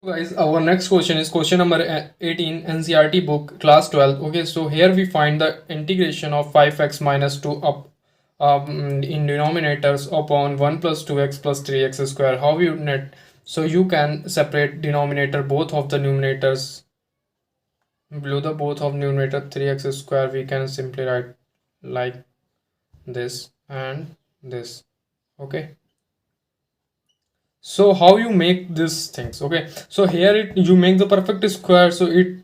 Guys, our next question is question number 18, NCERT book, class 12. Okay, so here we find the integration of 5x minus 2 up in denominators upon 1 plus 2x plus 3x square. How you net? So you can separate denominator both of the numerators. Below the both of numerator 3x square, we can simply write like this and this. Okay. So how you make these things? Okay, so here you make the perfect square, so it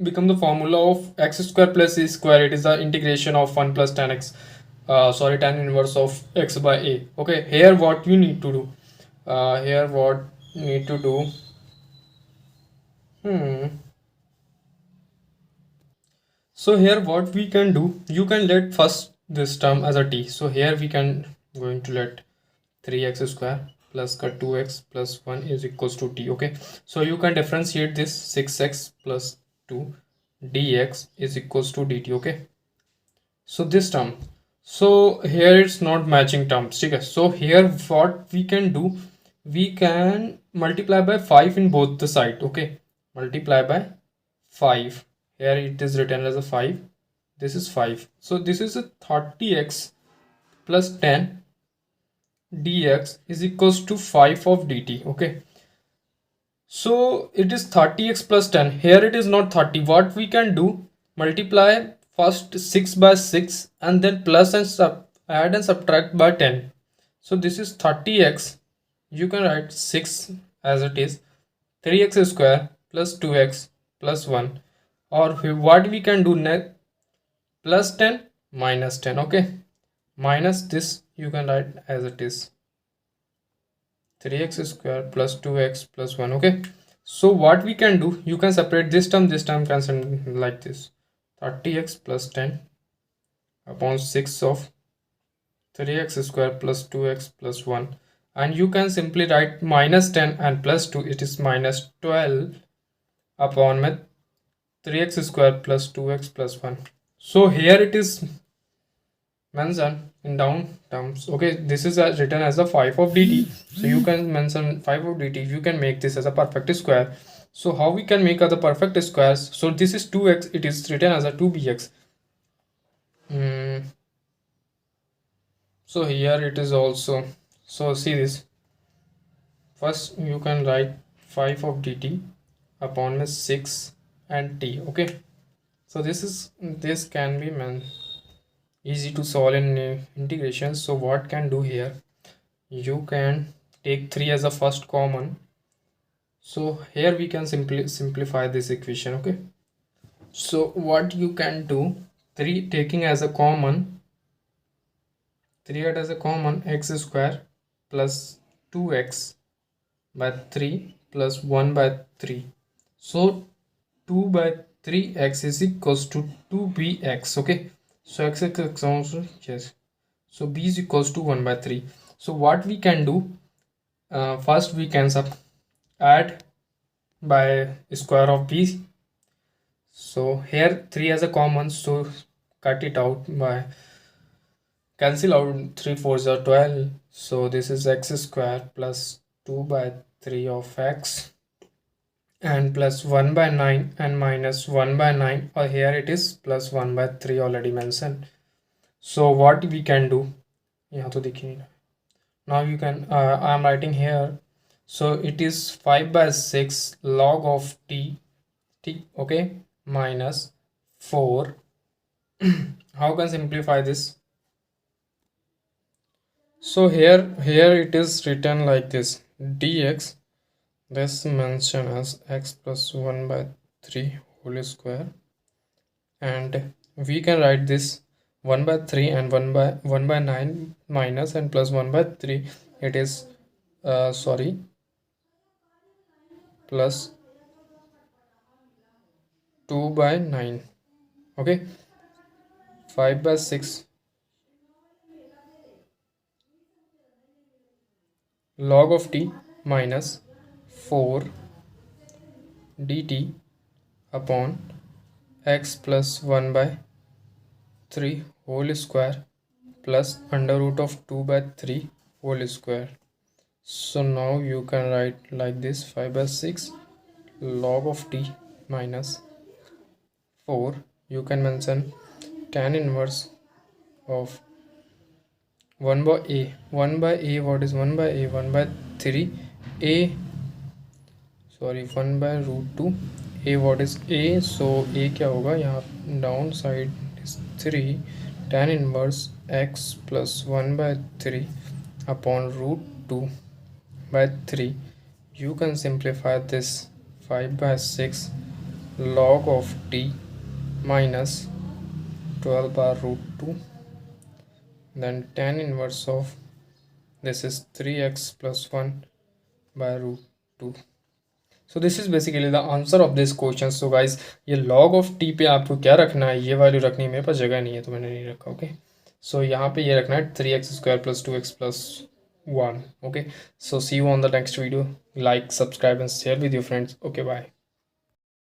become the formula of x square plus a square. It is the integration of 1 plus tan x, sorry, tan inverse of x by a. Okay, here what you need to do, here what you need to do, so here what we can do, you can let first this term as a t. So here we can going to let 3x square plus 2x plus 1 is equals to t. Okay, so you can differentiate this 6x plus 2 dx is equals to dt. Okay, so this term, so here it's not matching terms. Okay, so here what we can do, we can multiply by 5 in both the side. Okay, multiply by 5. Here it is written as a 5, this is 5, so this is a 30x plus 10 dx is equals to 5 of dt. Okay, so it is 30x plus 10. Here it is not 30. What we can do, multiply first 6 by 6 and then plus and add and subtract by 10. So this is 30x, you can write 6 as it is, 3x square plus 2x plus 1, or what we can do next, plus 10 minus 10. Okay, minus this you can write as it is, 3x square plus 2x plus 1. Okay, so what we can do, you can separate this term cancel like this, 30x plus 10 upon 6 of 3x square plus 2x plus 1, and you can simply write minus 10 and plus 2, it is minus 12 upon with 3x square plus 2x plus 1. So here it is mention in down terms. Okay, this is written as a 5 of dt, so you can mention 5 of dt, you can make this as a perfect square. So how we can make other perfect squares, so this is 2x, it is written as a 2bx. So here it is also, so see this, first you can write 5 of dt upon with 6 and t. Okay, so this can be easy to solve in integration. So what can do here, you can take 3 as a first common, so here we can simply simplify this equation. Okay, so what you can do, 3 taking as a common, 3 as a common, x square plus 2x by 3 plus 1 by 3, so 2 by 3x is equals to 2bx. Okay, so x is also, yes, so b is equals to 1 by 3. So what we can do, first we can add by square of b. So here 3 as a common, so cut it out by cancel out, 3 4s are 12, so this is x square plus 2 by 3 of x and plus 1 by 9 and minus 1 by 9, or here it is plus 1 by 3 already mentioned. So what we can do, now you can I am writing here, so it is 5 by 6 log of t, okay, minus 4. How can simplify this, so here it is written like this, dx, this mentioned as x plus 1 by 3 whole square, and we can write this 1 by 3 and 1 by 9 minus and plus 1 by 3, it is sorry, plus 2 by 9. Okay, 5 by 6 log of t minus 4 dt upon x plus 1 by 3 whole square plus under root of 2 by 3 whole square. So now you can write like this, 5 by 6 log of t minus 4. You can mention tan inverse of 1 by a. 1 by a, what is 1 by a? 1 by 3 a, sorry, 1 by root 2 a, what is a? So a क्या होगा यहाँ, down side is 3 tan inverse x plus 1 by 3 upon root 2 by 3. You can simplify this 5 by 6 log of t minus 12 by root 2, then tan inverse of this is 3x plus 1 by root 2. So this is basically the answer of this question. So guys, ये log of t पे आपको क्या रखना है, ये value रखनी है, मेरे पास जगह नहीं है तो मैंने नहीं रखा. ओके, सो यहाँ पे ये रखना है 3x square plus 2x plus 1. Okay, so see you on the next video. Like, subscribe and share with your friends. Okay, bye.